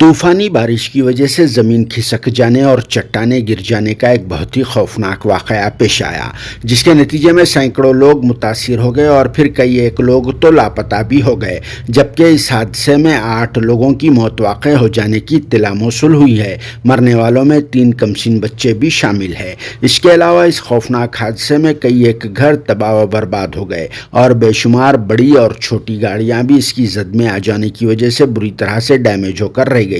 طوفانی بارش کی وجہ سے زمین کھسک جانے اور چٹانیں گر جانے کا ایک بہت ہی خوفناک واقعہ پیش آیا، جس کے نتیجے میں سینکڑوں لوگ متاثر ہو گئے اور پھر کئی ایک لوگ تو لاپتہ بھی ہو گئے، جبکہ اس حادثے میں 8 لوگوں کی موت واقع ہو جانے کی اطلاع موصول ہوئی ہے۔ مرنے والوں میں 3 کمسن بچے بھی شامل ہیں۔ اس کے علاوہ اس خوفناک حادثے میں کئی ایک گھر تباہ و برباد ہو گئے اور بے شمار بڑی اور چھوٹی گاڑیاں بھی اس کی زد میں آ جانے کی وجہ سے بری طرح سے ڈیمیج ہو کر رہ گئی۔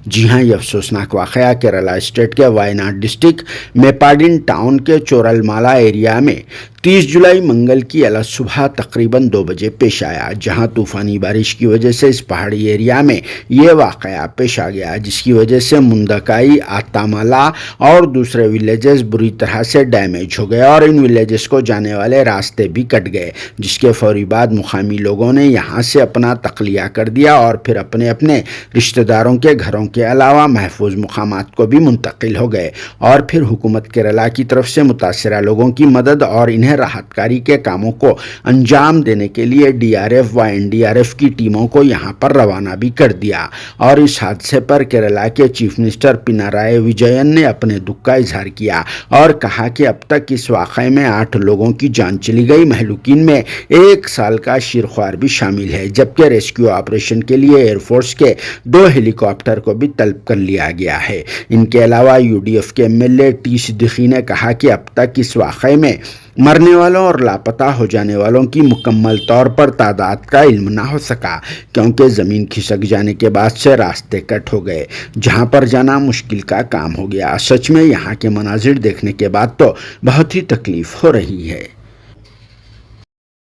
جی ہاں، یہ افسوسناک واقعہ کیرالہ اسٹیٹ کے وائناڈ ڈسٹرکٹ میپاڈن ٹاؤن کے چورل مالا ایریا میں 30 جولائی منگل کی اعلی صبح تقریباً 2 بجے پیش آیا، جہاں طوفانی بارش کی وجہ سے اس پہاڑی ایریا میں یہ واقعہ پیش آ گیا، جس کی وجہ سے مندکائی، آتامالا اور دوسرے ولیجز بری طرح سے ڈیمیج ہو گئے اور ان ولیجز کو جانے والے راستے بھی کٹ گئے، جس کے فوری بعد مقامی لوگوں نے یہاں سے اپنا تخلیہ کر دیا اور پھر اپنے اپنے رشتہ داروں کے گھروں کے علاوہ محفوظ مقامات کو بھی منتقل ہو گئے، اور پھر حکومت کیرالہ کی طرف سے متاثرہ لوگوں کی مدد اور انہیں راحت کاری کے کاموں کو انجام دینے کے لیے ڈی آر ایف و این ڈی آر ایف کی ٹیموں کو یہاں پر روانہ بھی کر دیا۔ اور اس حادثے پر کیرالہ کے چیف منسٹر پنارائے وجین نے اپنے دکھ کا اظہار کیا اور کہا کہ اب تک اس واقعے میں 8 لوگوں کی جان چلی گئی، مہلوکین میں 1 سال کا شیرخوار بھی شامل ہے، جبکہ ریسکیو آپریشن کے لیے ایئر فورس کے 2 ہیلی کاپٹر کو بھی طلب کر لیا گیا ہے۔ ان کے علاوہ یو ڈی ایف کے M L A T Siddique نے کہا کہ اب تک اس واقعے میں مرنے والوں اور لاپتہ ہو جانے والوں کی مکمل طور پر تعداد کا علم نہ ہو سکا، کیونکہ زمین کھسک جانے کے بعد سے راستے کٹ ہو گئے، جہاں پر جانا مشکل کا کام ہو گیا۔ سچ میں یہاں کے مناظر دیکھنے کے بعد تو بہت ہی تکلیف ہو رہی ہے۔